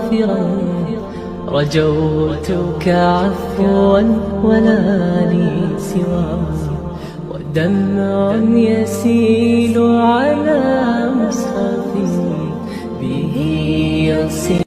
غافرا، رجوتك عفوا ولا لي سواه، ودمع يسيل على مصحفي به يصير